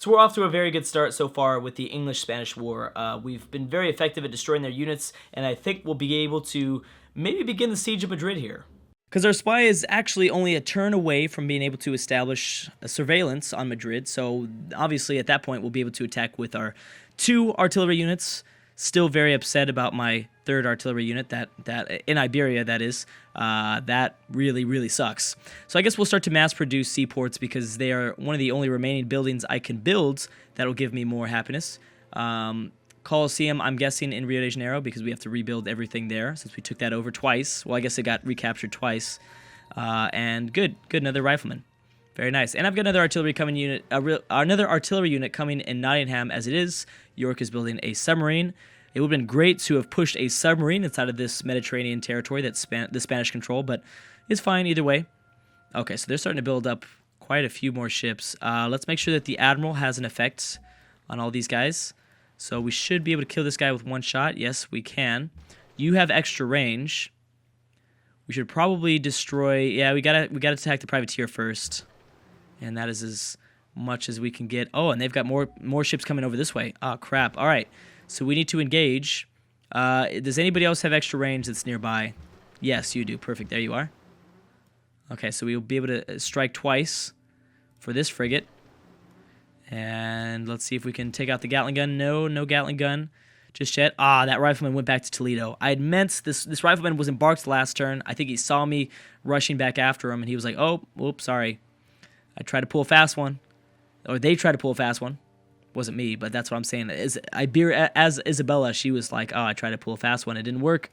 So we're off to a very good start so far with the English-Spanish War. We've been very effective at destroying their units, and I think we'll be able to maybe begin the siege of Madrid here. Because our spy is actually only a turn away from being able to establish a surveillance on Madrid, so obviously at that point we'll be able to attack with our 2 artillery units. Still very upset about my 3rd artillery unit, that in Iberia, that is. That really sucks. So I guess we'll start to mass produce seaports because they are one of the only remaining buildings I can build that'll give me more happiness. Colosseum, I'm guessing, in Rio de Janeiro because we have to rebuild everything there since we took that over twice. Well, I guess it got recaptured twice. And good, another rifleman. Very nice. And I've got another artillery unit coming in Nottingham as it is. York is building a submarine. It would have been great to have pushed a submarine inside of this Mediterranean territory that the Spanish control, but it's fine either way. Okay, so they're starting to build up quite a few more ships. Let's make sure that the Admiral has an effect on all these guys. So we should be able to kill this guy with 1 shot. Yes, we can. You have extra range. We should probably destroy... Yeah, we gotta attack the privateer first. And that is as much as we can get. Oh, and they've got more ships coming over this way. Oh, crap. All right. So we need to engage. Does anybody else have extra range that's nearby? Yes, you do. Perfect. There you are. Okay, so we'll be able to strike twice for this frigate. And let's see if we can take out the Gatling gun. No Gatling gun just yet. Ah, that rifleman went back to Toledo. I had meant this rifleman was embarked last turn. I think he saw me rushing back after him, and he was like, oh, whoops, sorry. I tried to pull a fast one. Or they tried to pull a fast one. Wasn't me, but that's what I'm saying. As Isabella, she was like, oh, I tried to pull a fast one. It didn't work.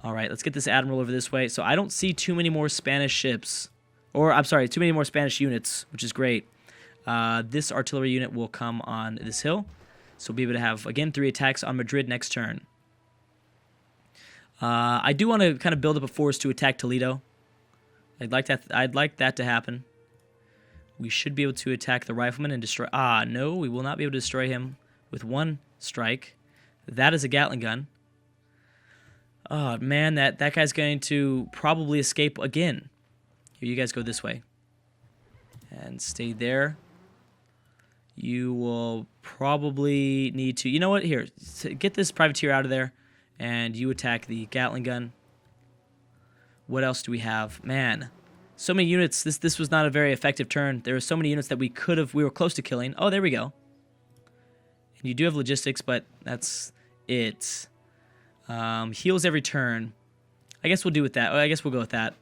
All right, let's get this Admiral over this way. So I don't see too many more Spanish ships. Or, I'm sorry, too many more Spanish units, which is great. This artillery unit will come on this hill. So we'll be able to have, again, 3 attacks on Madrid next turn. I do want to kind of build up a force to attack Toledo. I'd like that to happen. We should be able to attack the rifleman and destroy... Ah, no, we will not be able to destroy him with 1 strike. That is a Gatling gun. Oh, man, that guy's going to probably escape again. Here, you guys go this way. And stay there. You will probably need to... You know what? Here, get this privateer out of there. And you attack the Gatling gun. What else do we have? Man... So many units. This was not a very effective turn. There were so many units that we were close to killing. Oh, there we go. And you do have logistics, but that's it. Heals every turn. I guess we'll do with that. I guess we'll go with that.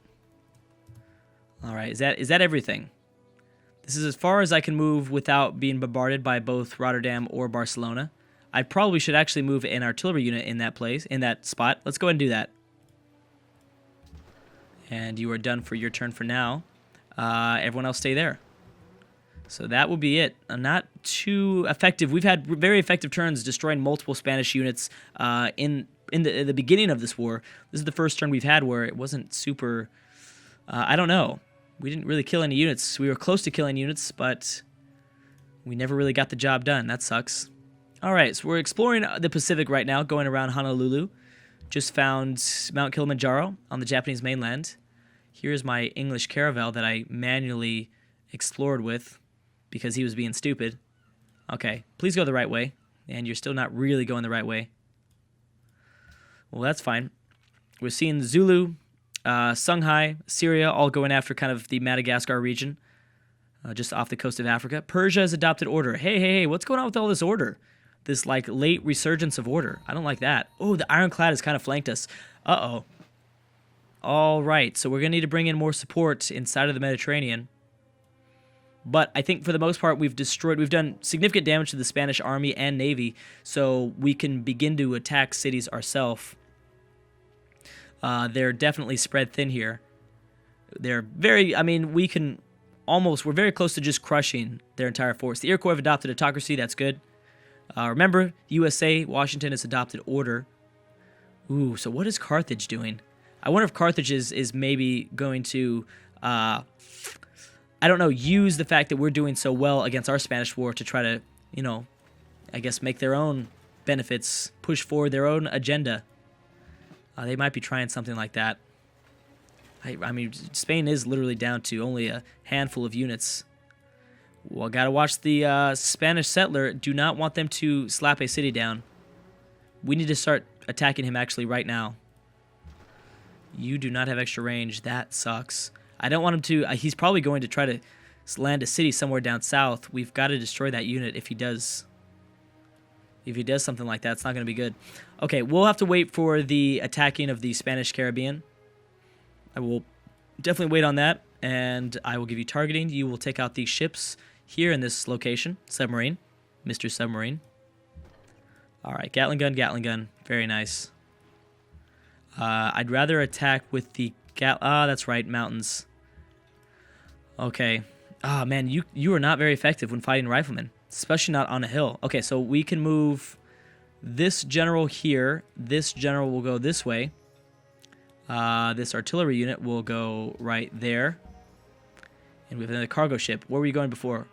All right. Is that everything? This is as far as I can move without being bombarded by both Rotterdam or Barcelona. I probably should actually move an artillery unit in that spot. Let's go ahead and do that. And you are done for your turn for now. Everyone else stay there. So that will be it. Not too effective. We've had very effective turns destroying multiple Spanish units in the beginning of this war. This is the first turn we've had where it wasn't super... I don't know. We didn't really kill any units. We were close to killing units, but we never really got the job done. That sucks. All right, so we're exploring the Pacific right now, going around Honolulu. Just found Mount Kilimanjaro on the Japanese mainland. Here's my English caravel that I manually explored with because he was being stupid. Okay, please go the right way. And you're still not really going the right way. Well, that's fine. We're seeing Zulu, Songhai, Syria, all going after kind of the Madagascar region, just off the coast of Africa. Persia has adopted order. Hey, what's going on with all this order? This, like, late resurgence of order. I don't like that. Oh, the ironclad has kind of flanked us. Uh-oh. All right, so we're going to need to bring in more support inside of the Mediterranean. But I think for the most part, we've done significant damage to the Spanish army and navy, so we can begin to attack cities ourselves. They're definitely spread thin here. We're very close to just crushing their entire force. The Iroquois have adopted autocracy, that's good. Remember, USA, Washington has adopted order. Ooh, so what is Carthage doing? I wonder if Carthage is maybe going to, I don't know, use the fact that we're doing so well against our Spanish war to try to, I guess make their own benefits, push forward their own agenda. They might be trying something like that. I mean, Spain is literally down to only a handful of units. Well, gotta watch the Spanish settler. Do not want them to slap a city down. We need to start attacking him actually right now. You do not have extra range. That sucks. I don't want him to... he's probably going to try to land a city somewhere down south. We've got to destroy that unit if he does. If he does something like that, it's not going to be good. Okay, we'll have to wait for the attacking of the Spanish Caribbean. I will definitely wait on that, and I will give you targeting. You will take out these ships here in this location. Submarine. Mr. Submarine. All right, Gatling gun. Very nice. I'd rather attack with the that's right, mountains. Okay. Ah, man, you are not very effective when fighting riflemen, especially not on a hill. Okay, so we can move this general here. This general will go this way. This artillery unit will go right there. And we have another cargo ship. Where were you going before?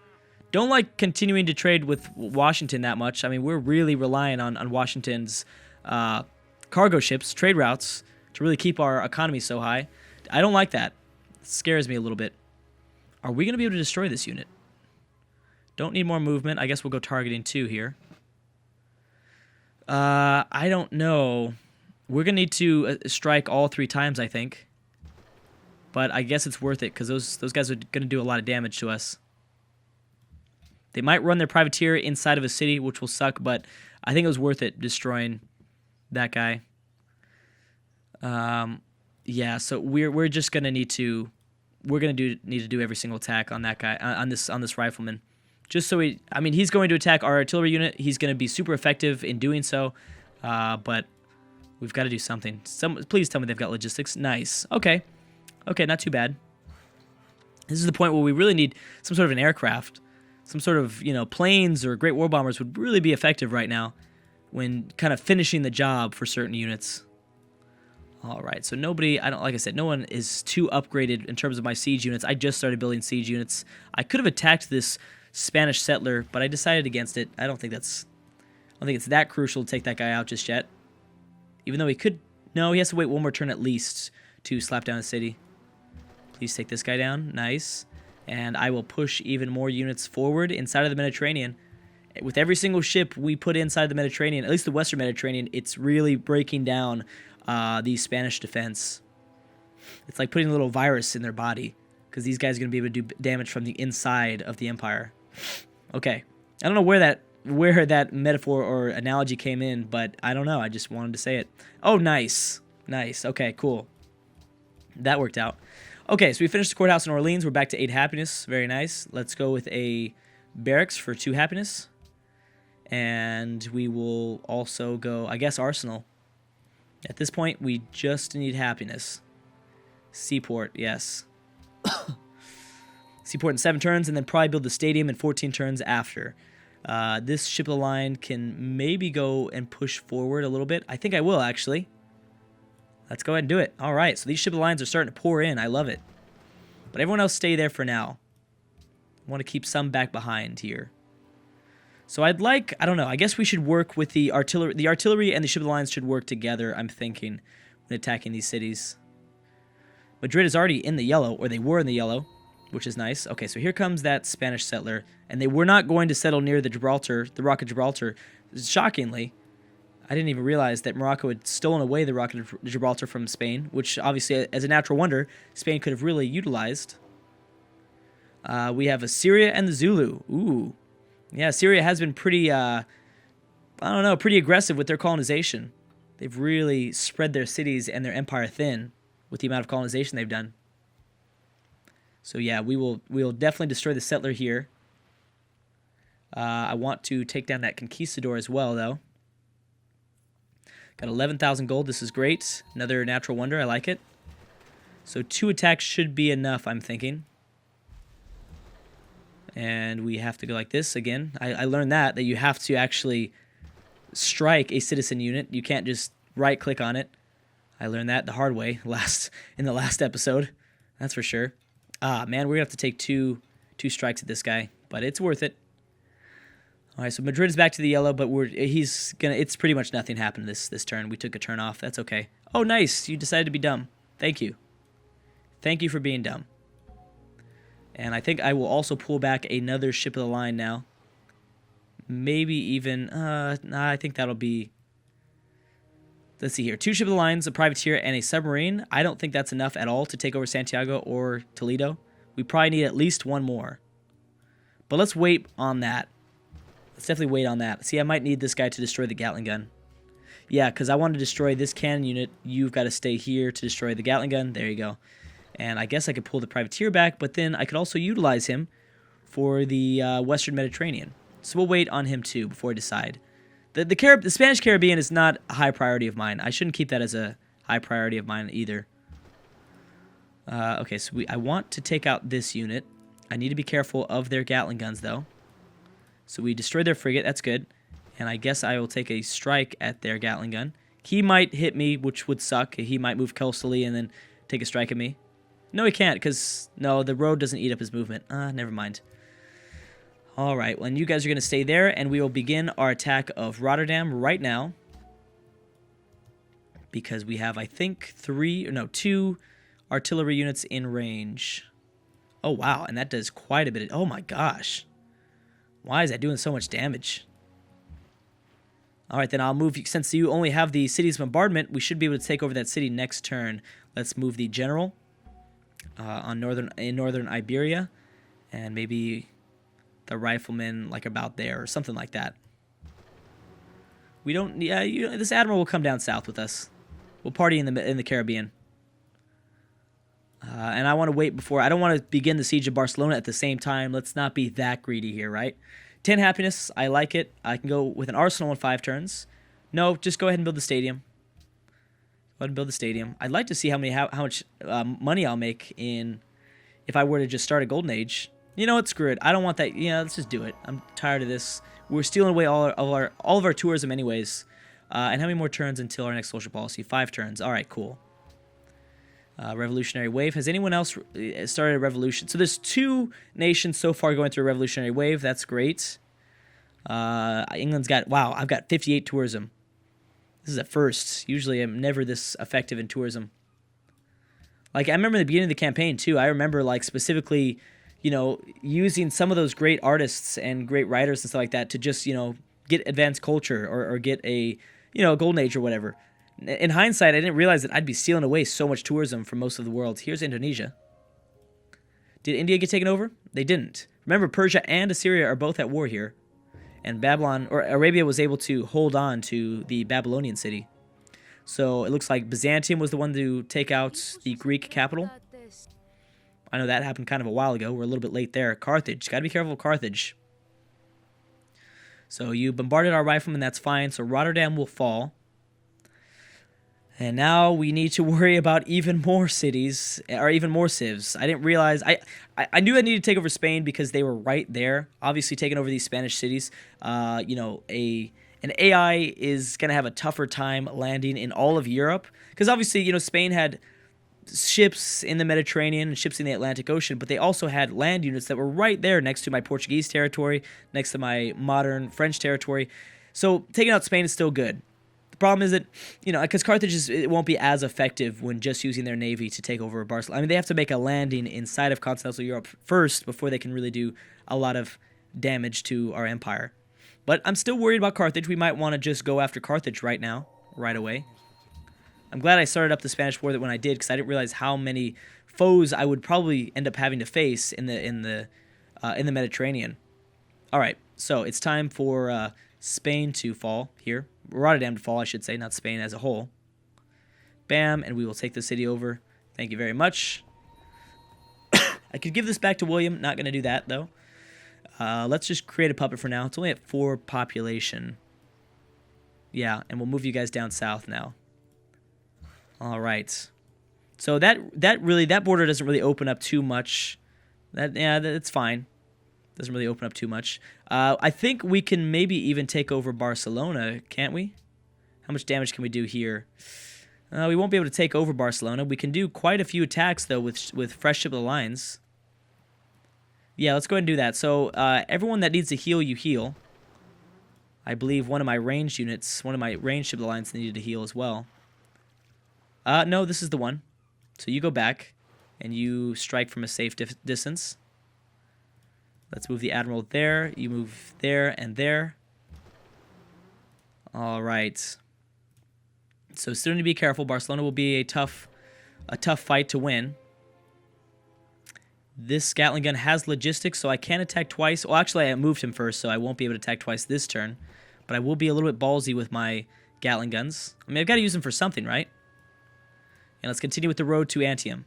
Don't like continuing to trade with Washington that much. I mean, we're really relying on Washington's cargo ships, trade routes, to really keep our economy so high. I don't like that. It scares me a little bit. Are we going to be able to destroy this unit? Don't need more movement. I guess we'll go targeting 2 here. I don't know. We're going to need to strike all 3 times, I think. But I guess it's worth it, because those guys are going to do a lot of damage to us. They might run their privateer inside of a city, which will suck, but I think it was worth it destroying that guy. Yeah, so we're just going to need to need to do every single attack on that guy, on this rifleman. Just so I mean, he's going to attack our artillery unit. He's going to be super effective in doing so. But we've got to do something. Please tell me they've got logistics. Nice. Okay. Okay, not too bad. This is the point where we really need some sort of an aircraft. Some sort of, planes or great war bombers would really be effective right now when kind of finishing the job for certain units. All right, so nobody, like I said, no one is too upgraded in terms of my siege units. I just started building siege units. I could have attacked this Spanish settler, but I decided against it. I don't think it's that crucial to take that guy out just yet. Even though he could, no, he has to wait one more turn at least to slap down a city. Please take this guy down. Nice. And I will push even more units forward inside of the Mediterranean. With every single ship we put inside the Mediterranean, at least the Western Mediterranean, it's really breaking down the Spanish defense. It's like putting a little virus in their body, because these guys are going to be able to do damage from the inside of the empire. Okay. I don't know where that metaphor or analogy came in, but I don't know. I just wanted to say it. Oh, nice. Nice. Okay, cool. That worked out. Okay, so we finished the courthouse in Orleans. We're back to 8 happiness. Very nice. Let's go with a barracks for 2 happiness. And we will also go, I guess, arsenal. At this point, we just need happiness. Seaport, yes. Seaport in 7 turns, and then probably build the stadium in 14 turns after. This ship of the line can maybe go and push forward a little bit. I think I will, actually. Let's go ahead and do it. All right, so these ship of the lines are starting to pour in. I love it. But everyone else stay there for now. I want to keep some back behind here. So I'd like, I don't know, I guess we should work with the artillery. The artillery and the ship of the lines should work together, I'm thinking, when attacking these cities. Madrid is already in the yellow, or they were in the yellow, which is nice. Okay, so here comes that Spanish settler, and they were not going to settle near the Rock of Gibraltar. Shockingly, I didn't even realize that Morocco had stolen away the Rock of Gibraltar from Spain, which obviously, as a natural wonder, Spain could have really utilized. We have Assyria and the Zulu. Ooh. Yeah, Syria has been pretty, pretty aggressive with their colonization. They've really spread their cities and their empire thin with the amount of colonization they've done. So yeah, we will definitely destroy the settler here. I want to take down that conquistador as well, though. Got 11,000 gold. This is great. Another natural wonder. I like it. So 2 attacks should be enough, I'm thinking. And we have to go like this again. I learned that you have to actually strike a citizen unit. You can't just right-click on it. I learned that the hard way in the last episode. That's for sure. Ah, man, we're going to have to take two strikes at this guy. But it's worth it. All right, so Madrid is back to the yellow, but it's pretty much nothing happened this turn. We took a turn off. That's okay. Oh, nice. You decided to be dumb. Thank you. Thank you for being dumb. And I think I will also pull back another ship of the line now. Maybe even, nah, I think that'll be, let's see here. 2 ship of the lines, a privateer, and a submarine. I don't think that's enough at all to take over Santiago or Toledo. We probably need at least 1 more. But let's wait on that. Let's definitely wait on that. See, I might need this guy to destroy the Gatling gun. Yeah, because I want to destroy this cannon unit. You've got to stay here to destroy the Gatling gun. There you go. And I guess I could pull the privateer back, but then I could also utilize him for the Western Mediterranean. So we'll wait on him too before I decide. The Spanish Caribbean is not a high priority of mine. I shouldn't keep that as a high priority of mine either. Okay, so I want to take out this unit. I need to be careful of their Gatling guns, though. So we destroyed their frigate. That's good. And I guess I will take a strike at their Gatling gun. He might hit me, which would suck. He might move coastally and then take a strike at me. No, he can't, because, no, the road doesn't eat up his movement. Never mind. All right, well, and you guys are going to stay there, and we will begin our attack of Rotterdam right now. Because we have, I think, 2 artillery units in range. Oh, wow, and that does quite a bit of, oh my gosh. Why is that doing so much damage? All right, then I'll move, since you only have the city's bombardment, we should be able to take over that city next turn. Let's move the general in northern Iberia, and maybe the riflemen like about there or something like that. We don't, yeah, this admiral will come down south with us. We'll party in the Caribbean. And I want to wait before, I don't want to begin the siege of Barcelona at the same time. Let's not be that greedy here, right? 10 happiness, I like it. I can go with an arsenal in 5 turns. No, just go ahead and build the stadium. Go ahead and build the stadium. I'd like to see how much money I'll make if I were to just start a golden age. You know what? Screw it. I don't want that. Yeah, let's just do it. I'm tired of this. We're stealing away all of our tourism anyways. And how many more turns until our next social policy? 5 turns. All right, cool. Revolutionary wave. Has anyone else started a revolution? So there's 2 nations so far going through a revolutionary wave. That's great. England's got, wow, I've got 58 tourism. This is a first. Usually I'm never this effective in tourism. Like, I remember in the beginning of the campaign, too. I remember, like, specifically, you know, using some of those great artists and great writers and stuff like that to just, you know, get advanced culture or get a, you know, a golden age or whatever. In hindsight, I didn't realize that I'd be stealing away so much tourism from most of the world. Here's Indonesia. Did India get taken over? They didn't. Remember, Persia and Assyria are both at war here. And Babylon, or Arabia, was able to hold on to the Babylonian city. So it looks like Byzantium was the one to take out the Greek capital. I know that happened kind of a while ago. We're a little bit late there. Carthage. Got to be careful of Carthage. So you bombarded our riflemen. That's fine. So Rotterdam will fall. And now we need to worry about even more cities, or even more civs. I didn't realize, I knew I needed to take over Spain because they were right there, obviously taking over these Spanish cities. You know, an AI is going to have a tougher time landing in all of Europe, because obviously, you know, Spain had ships in the Mediterranean and ships in the Atlantic Ocean, but they also had land units that were right there next to my Portuguese territory, next to my modern French territory. So taking out Spain is still good. The problem is that, you know, because Carthage it won't be as effective when just using their navy to take over Barcelona. I mean, they have to make a landing inside of continental Europe first before they can really do a lot of damage to our empire. But I'm still worried about Carthage. We might want to just go after Carthage right now, right away. I'm glad I started up the Spanish War when I did, because I didn't realize how many foes I would probably end up having to face in the Mediterranean. All right, so it's time for Spain to fall here. Rotterdam to fall, I should say, not Spain as a whole. Bam, and we will take the city over. Thank you very much. I could give this back to William. Not going to do that, though. Let's just create a puppet for now. It's only at 4 population. Yeah, and we'll move you guys down south now. All right. So that border doesn't really open up too much. That's fine. Doesn't really open up too much. I think we can maybe even take over Barcelona, can't we? How much damage can we do here? We won't be able to take over Barcelona. We can do quite a few attacks, though, with fresh ship of the lines. Yeah, let's go ahead and do that. So everyone that needs to heal, you heal. I believe one of my ranged units, one of my ranged ship of the lines needed to heal as well. No, this is the one. So you go back, and you strike from a safe distance. Let's move the admiral there. You move there and there. All right. So still need to be careful. Barcelona will be a tough fight to win. This Gatling gun has logistics, so I can attack twice. Well, actually, I moved him first, so I won't be able to attack twice this turn. But I will be a little bit ballsy with my Gatling guns. I mean, I've got to use them for something, right? And let's continue with the road to Antium.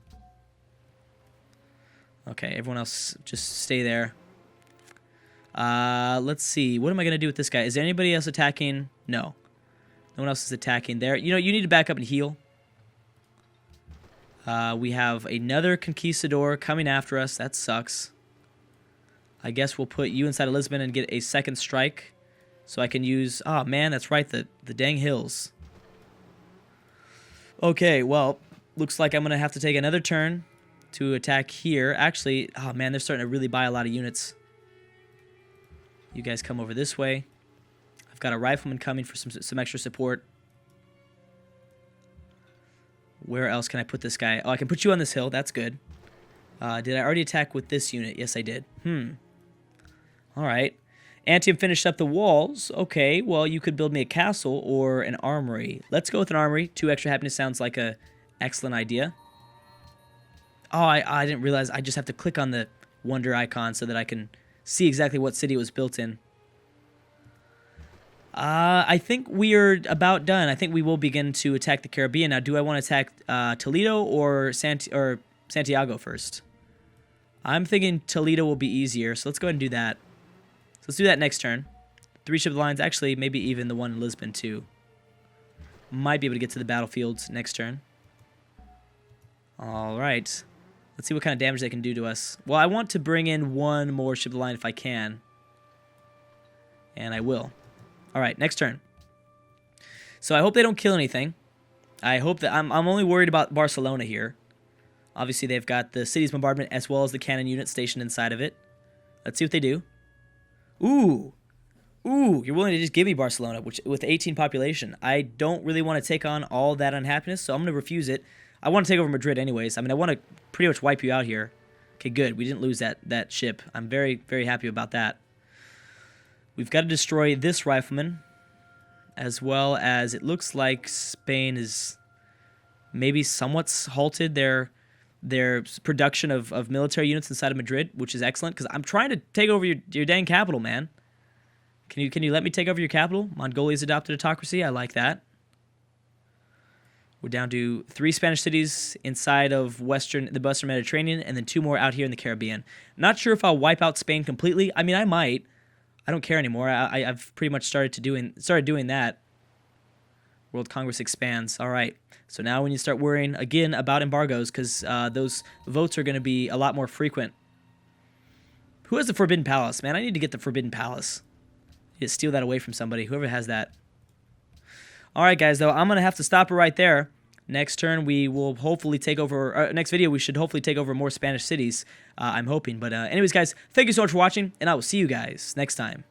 Okay, everyone else just stay there. Let's see. What am I going to do with this guy? Is there anybody else attacking? No. No one else is attacking there. You know, you need to back up and heal. We have another conquistador coming after us. That sucks. I guess we'll put you inside of Lisbon and get a second strike. So I can use... Oh, man, that's right. The dang hills. Okay, well, looks like I'm going to have to take another turn to attack here. Actually, oh, man, they're starting to really buy a lot of units. You guys come over this way. I've got a rifleman coming for some extra support. Where else can I put this guy? Oh, I can put you on this hill. That's good. Did I already attack with this unit? Yes, I did. All right. Antium finished up the walls. Okay, well, you could build me a castle or an armory. Let's go with an armory. 2 extra happiness sounds like a excellent idea. Oh, I didn't realize I just have to click on the wonder icon so that I can see exactly what city it was built in. I think we are about done. I think we will begin to attack the Caribbean. Now, do I want to attack Toledo or Santiago first? I'm thinking Toledo will be easier, so let's go ahead and do that. So let's do that next turn. 3 ship lines, actually, maybe even the one in Lisbon, too. Might be able to get to the battlefields next turn. All right. Let's see what kind of damage they can do to us. Well, I want to bring in 1 more ship of the line if I can. And I will. All right, next turn. So I hope they don't kill anything. I hope that... I'm only worried about Barcelona here. Obviously, they've got the city's bombardment as well as the cannon unit stationed inside of it. Let's see what they do. Ooh. Ooh, you're willing to just give me Barcelona, which with 18 population. I don't really want to take on all that unhappiness, so I'm going to refuse it. I want to take over Madrid anyways. I mean, I want to pretty much wipe you out here. Okay, good. We didn't lose that ship. I'm very, very happy about that. We've got to destroy this rifleman, as well as it looks like Spain is maybe somewhat halted their production of military units inside of Madrid, which is excellent, because I'm trying to take over your dang capital, man. Can you let me take over your capital? Mongolia's adopted autocracy. I like that. We're down to 3 Spanish cities inside of the Western Mediterranean, and then 2 more out here in the Caribbean. Not sure if I'll wipe out Spain completely. I mean, I might. I don't care anymore. I've pretty much started doing that. World Congress expands. All right. So now we need to start worrying again about embargoes, because those votes are going to be a lot more frequent. Who has the Forbidden Palace? Man, I need to get the Forbidden Palace. I need to steal that away from somebody. Whoever has that. All right, guys, though, I'm going to have to stop it right there. Next turn, we will hopefully take over... next video, we should hopefully take over more Spanish cities. I'm hoping. But anyways, guys, thank you so much for watching, and I will see you guys next time.